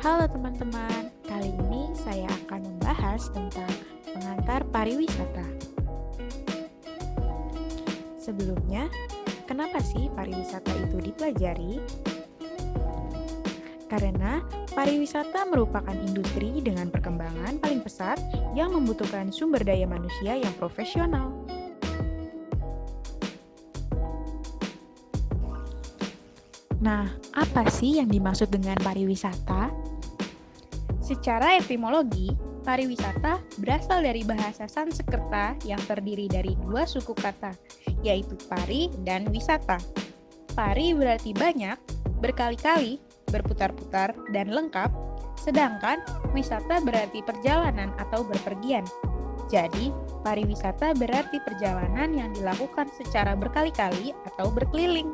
Halo teman-teman, kali ini saya akan membahas tentang pengantar pariwisata. Sebelumnya, kenapa sih pariwisata itu dipelajari? Karena pariwisata merupakan industri dengan perkembangan paling pesat yang membutuhkan sumber daya manusia yang profesional. Nah, apa sih yang dimaksud dengan pariwisata? Secara etimologi, pariwisata berasal dari bahasa Sanskerta yang terdiri dari dua suku kata, yaitu pari dan wisata. Pari berarti banyak, berkali-kali, berputar-putar, dan lengkap, sedangkan wisata berarti perjalanan atau berpergian. Jadi, pariwisata berarti perjalanan yang dilakukan secara berkali-kali atau berkeliling.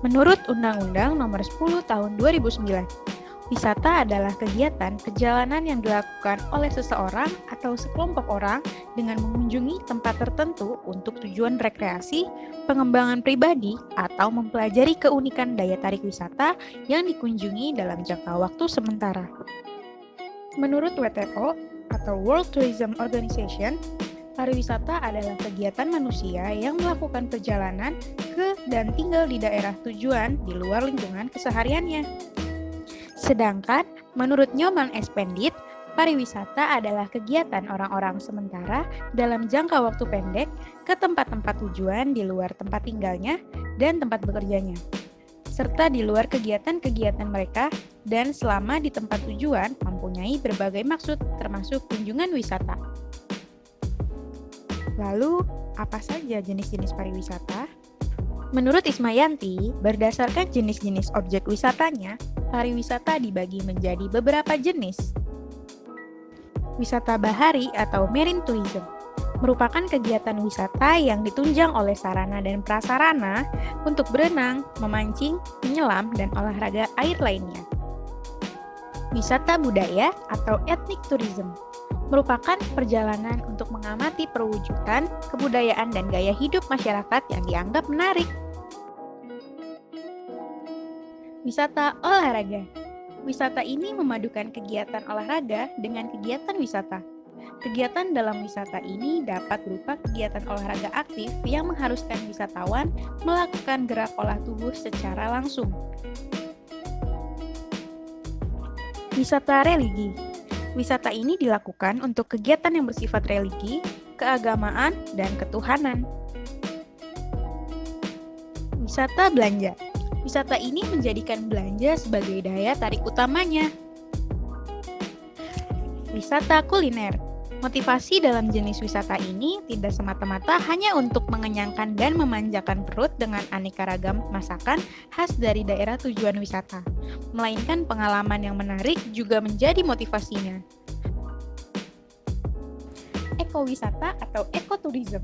Menurut Undang-Undang Nomor 10 Tahun 2009, wisata adalah kegiatan perjalanan yang dilakukan oleh seseorang atau sekelompok orang dengan mengunjungi tempat tertentu untuk tujuan rekreasi, pengembangan pribadi, atau mempelajari keunikan daya tarik wisata yang dikunjungi dalam jangka waktu sementara. Menurut WTO atau World Tourism Organization, pariwisata adalah kegiatan manusia yang melakukan perjalanan ke dan tinggal di daerah tujuan di luar lingkungan kesehariannya. Sedangkan, menurut Nyoman Espendit, pariwisata adalah kegiatan orang-orang sementara dalam jangka waktu pendek ke tempat-tempat tujuan di luar tempat tinggalnya dan tempat bekerjanya, serta di luar kegiatan-kegiatan mereka dan selama di tempat tujuan mempunyai berbagai maksud termasuk kunjungan wisata. Lalu, apa saja jenis-jenis pariwisata? Menurut Ismayanti, berdasarkan jenis-jenis objek wisatanya, pariwisata dibagi menjadi beberapa jenis. Wisata bahari atau marine tourism merupakan kegiatan wisata yang ditunjang oleh sarana dan prasarana untuk berenang, memancing, menyelam, dan olahraga air lainnya. Wisata budaya atau ethnic tourism merupakan perjalanan untuk mengamati perwujudan, kebudayaan, dan gaya hidup masyarakat yang dianggap menarik. Wisata olahraga. Wisata ini memadukan kegiatan olahraga dengan kegiatan wisata. Kegiatan dalam wisata ini dapat berupa kegiatan olahraga aktif yang mengharuskan wisatawan melakukan gerak olah tubuh secara langsung. Wisata religi. Wisata ini dilakukan untuk kegiatan yang bersifat religi, keagamaan, dan ketuhanan. Wisata belanja. Wisata ini menjadikan belanja sebagai daya tarik utamanya. Wisata kuliner. Motivasi dalam jenis wisata ini tidak semata-mata hanya untuk mengenyangkan dan memanjakan perut dengan aneka ragam masakan khas dari daerah tujuan wisata, melainkan pengalaman yang menarik juga menjadi motivasinya. Ekowisata atau ekoturism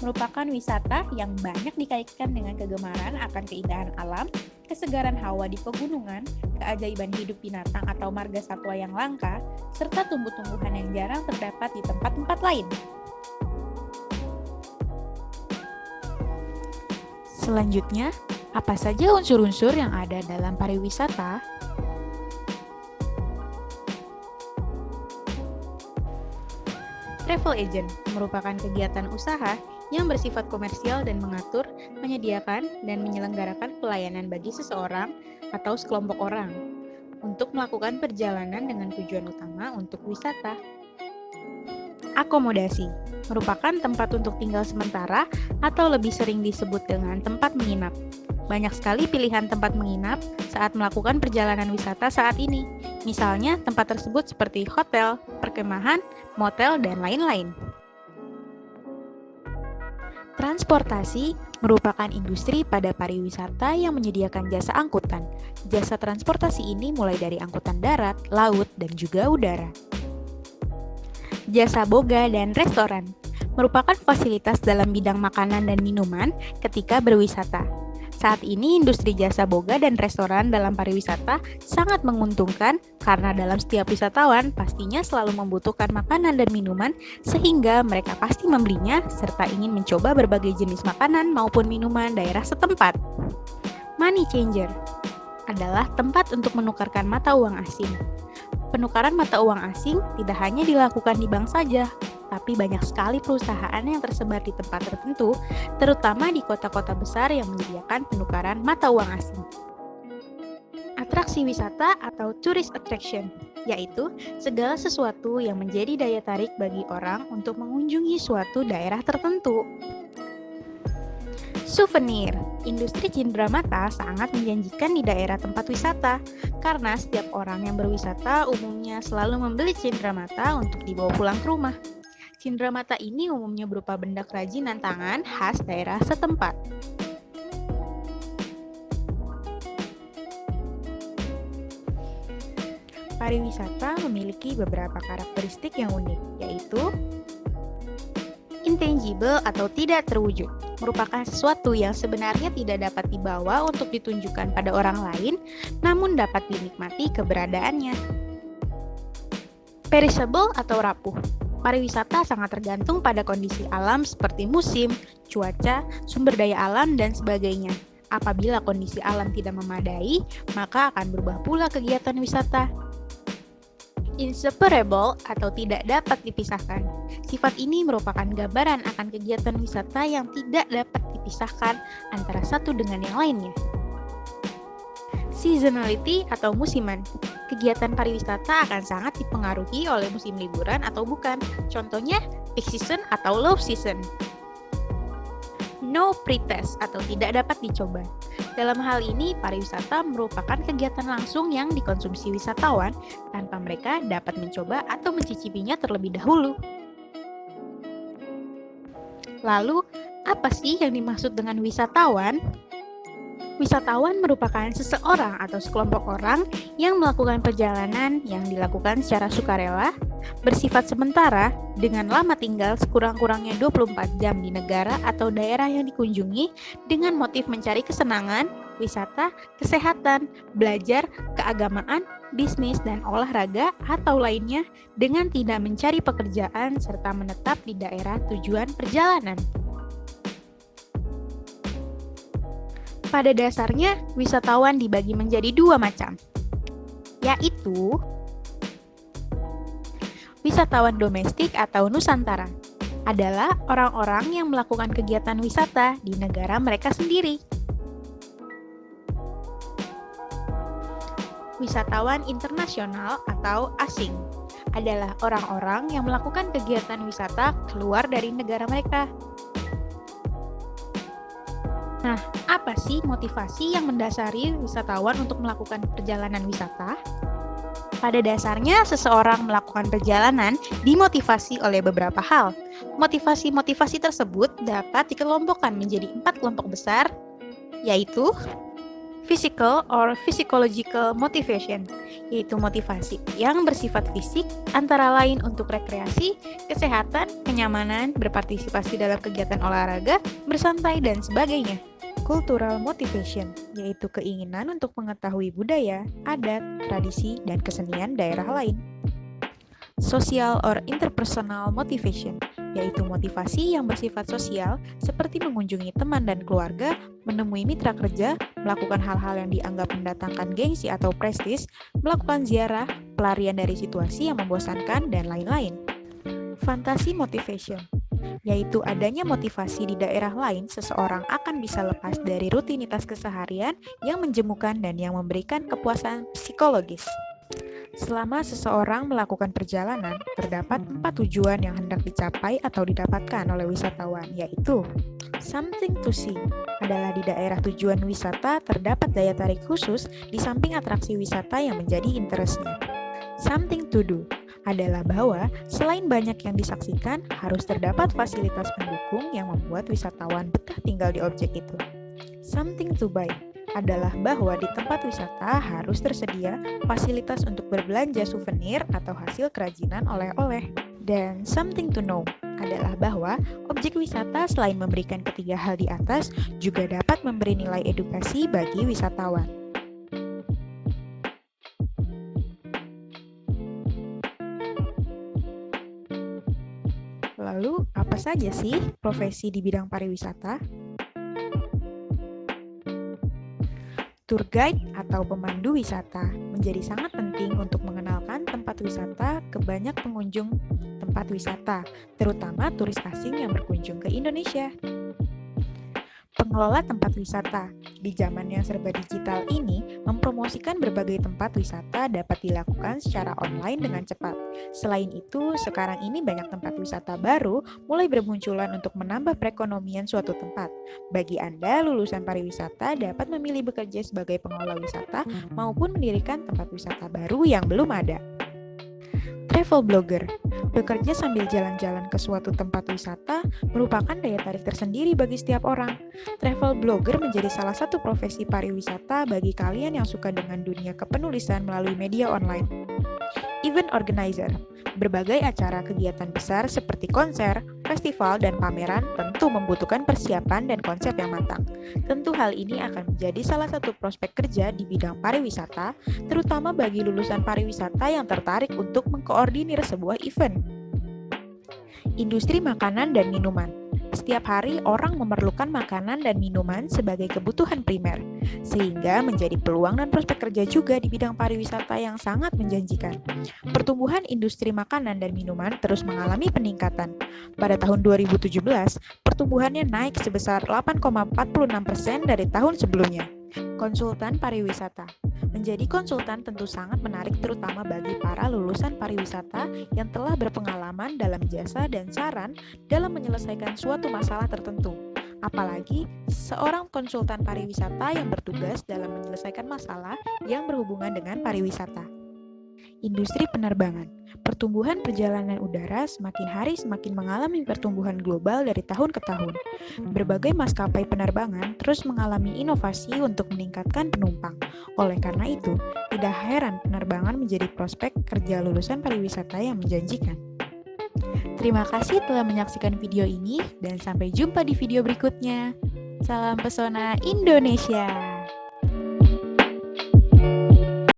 merupakan wisata yang banyak dikaitkan dengan kegemaran akan keindahan alam, kesegaran hawa di pegunungan, keajaiban hidup binatang atau marga satwa yang langka, serta tumbuh-tumbuhan yang jarang terdapat di tempat-tempat lain. Selanjutnya, apa saja unsur-unsur yang ada dalam pariwisata? Travel agent merupakan kegiatan usaha yang bersifat komersial dan mengatur, menyediakan, dan menyelenggarakan pelayanan bagi seseorang atau sekelompok orang untuk melakukan perjalanan dengan tujuan utama untuk wisata. Akomodasi merupakan tempat untuk tinggal sementara atau lebih sering disebut dengan tempat menginap. Banyak sekali pilihan tempat menginap saat melakukan perjalanan wisata saat ini. Misalnya, tempat tersebut seperti hotel, perkemahan, motel, dan lain-lain. Transportasi merupakan industri pada pariwisata yang menyediakan jasa angkutan. Jasa transportasi ini mulai dari angkutan darat, laut, dan juga udara. Jasa boga dan restoran merupakan fasilitas dalam bidang makanan dan minuman ketika berwisata. Saat ini industri jasa boga dan restoran dalam pariwisata sangat menguntungkan karena dalam setiap wisatawan pastinya selalu membutuhkan makanan dan minuman sehingga mereka pasti membelinya serta ingin mencoba berbagai jenis makanan maupun minuman daerah setempat. Money changer adalah tempat untuk menukarkan mata uang asing. Penukaran mata uang asing tidak hanya dilakukan di bank saja, tapi banyak sekali perusahaan yang tersebar di tempat tertentu, terutama di kota-kota besar yang menyediakan penukaran mata uang asing. Atraksi wisata atau tourist attraction, yaitu segala sesuatu yang menjadi daya tarik bagi orang untuk mengunjungi suatu daerah tertentu. Souvenir, industri cenderamata sangat menjanjikan di daerah tempat wisata, karena setiap orang yang berwisata umumnya selalu membeli cenderamata untuk dibawa pulang ke rumah. Cenderamata ini umumnya berupa benda kerajinan tangan khas daerah setempat. Pariwisata memiliki beberapa karakteristik yang unik, yaitu intangible atau tidak terwujud, merupakan sesuatu yang sebenarnya tidak dapat dibawa untuk ditunjukkan pada orang lain, namun dapat dinikmati keberadaannya. Perishable atau rapuh, pariwisata sangat tergantung pada kondisi alam seperti musim, cuaca, sumber daya alam, dan sebagainya. Apabila kondisi alam tidak memadai, maka akan berubah pula kegiatan wisata. Inseparable atau tidak dapat dipisahkan. Sifat ini merupakan gambaran akan kegiatan wisata yang tidak dapat dipisahkan antara satu dengan yang lainnya. Seasonality atau musiman. Kegiatan pariwisata akan sangat dipengaruhi oleh musim liburan atau bukan. Contohnya, peak season atau low season. No pretest atau tidak dapat dicoba. Dalam hal ini, pariwisata merupakan kegiatan langsung yang dikonsumsi wisatawan tanpa mereka dapat mencoba atau mencicipinya terlebih dahulu. Lalu, apa sih yang dimaksud dengan wisatawan? Wisatawan merupakan seseorang atau sekelompok orang yang melakukan perjalanan yang dilakukan secara sukarela, bersifat sementara, dengan lama tinggal sekurang-kurangnya 24 jam di negara atau daerah yang dikunjungi dengan motif mencari kesenangan, wisata, kesehatan, belajar, keagamaan, bisnis, dan olahraga atau lainnya dengan tidak mencari pekerjaan serta menetap di daerah tujuan perjalanan. Pada dasarnya, wisatawan dibagi menjadi dua macam, yaitu wisatawan domestik atau nusantara adalah orang-orang yang melakukan kegiatan wisata di negara mereka sendiri. Wisatawan internasional atau asing adalah orang-orang yang melakukan kegiatan wisata keluar dari negara mereka. Nah, apa sih motivasi yang mendasari wisatawan untuk melakukan perjalanan wisata? Pada dasarnya, seseorang melakukan perjalanan dimotivasi oleh beberapa hal. Motivasi-motivasi tersebut dapat dikelompokkan menjadi 4 kelompok besar, yaitu physical or physiological motivation, yaitu motivasi yang bersifat fisik, antara lain untuk rekreasi, kesehatan, kenyamanan, berpartisipasi dalam kegiatan olahraga, bersantai, dan sebagainya. Cultural motivation, yaitu keinginan untuk mengetahui budaya, adat, tradisi, dan kesenian daerah lain. Social or interpersonal motivation, yaitu motivasi yang bersifat sosial seperti mengunjungi teman dan keluarga, menemui mitra kerja, melakukan hal-hal yang dianggap mendatangkan gengsi atau prestis, melakukan ziarah, pelarian dari situasi yang membosankan, dan lain-lain. Fantasy motivation, yaitu adanya motivasi di daerah lain seseorang akan bisa lepas dari rutinitas keseharian yang menjemukan dan yang memberikan kepuasan psikologis. Selama seseorang melakukan perjalanan, terdapat 4 tujuan yang hendak dicapai atau didapatkan oleh wisatawan, yaitu something to see adalah di daerah tujuan wisata terdapat daya tarik khusus di samping atraksi wisata yang menjadi interestnya. Something to do adalah bahwa selain banyak yang disaksikan, harus terdapat fasilitas pendukung yang membuat wisatawan betah tinggal di objek itu. Something to buy adalah bahwa di tempat wisata harus tersedia fasilitas untuk berbelanja souvenir atau hasil kerajinan oleh-oleh. Dan something to know adalah bahwa objek wisata selain memberikan ketiga hal di atas, juga dapat memberi nilai edukasi bagi wisatawan. Lalu, apa saja sih profesi di bidang pariwisata? Tour guide atau pemandu wisata menjadi sangat penting untuk mengenalkan tempat wisata ke banyak pengunjung tempat wisata, terutama turis asing yang berkunjung ke Indonesia. Pengelola tempat wisata di zaman yang serba digital ini mempromosikan berbagai tempat wisata dapat dilakukan secara online dengan cepat. Selain itu, sekarang ini banyak tempat wisata baru mulai bermunculan untuk menambah perekonomian suatu tempat. Bagi Anda, lulusan pariwisata dapat memilih bekerja sebagai pengelola wisata maupun mendirikan tempat wisata baru yang belum ada. Travel blogger, bekerja sambil jalan-jalan ke suatu tempat wisata merupakan daya tarik tersendiri bagi setiap orang. Travel blogger menjadi salah satu profesi pariwisata bagi kalian yang suka dengan dunia kepenulisan melalui media online. Event organizer, berbagai acara kegiatan besar seperti konser, festival, dan pameran tentu membutuhkan persiapan dan konsep yang matang. Tentu hal ini akan menjadi salah satu prospek kerja di bidang pariwisata, terutama bagi lulusan pariwisata yang tertarik untuk mengkoordinir sebuah event. Industri makanan dan minuman. Setiap hari orang memerlukan makanan dan minuman sebagai kebutuhan primer, sehingga menjadi peluang dan prospek kerja juga di bidang pariwisata yang sangat menjanjikan. Pertumbuhan industri makanan dan minuman terus mengalami peningkatan. Pada tahun 2017, pertumbuhannya naik sebesar 8,46% dari tahun sebelumnya. Konsultan pariwisata. Menjadi konsultan tentu sangat menarik terutama bagi para lulusan pariwisata yang telah berpengalaman dalam jasa dan saran dalam menyelesaikan suatu masalah tertentu. Apalagi seorang konsultan pariwisata yang bertugas dalam menyelesaikan masalah yang berhubungan dengan pariwisata. Industri penerbangan. Pertumbuhan perjalanan udara semakin hari semakin mengalami pertumbuhan global dari tahun ke tahun. Berbagai maskapai penerbangan terus mengalami inovasi untuk meningkatkan penumpang. Oleh karena itu, tidak heran penerbangan menjadi prospek kerja lulusan pariwisata yang menjanjikan. Terima kasih telah menyaksikan video ini dan sampai jumpa di video berikutnya. Salam pesona Indonesia.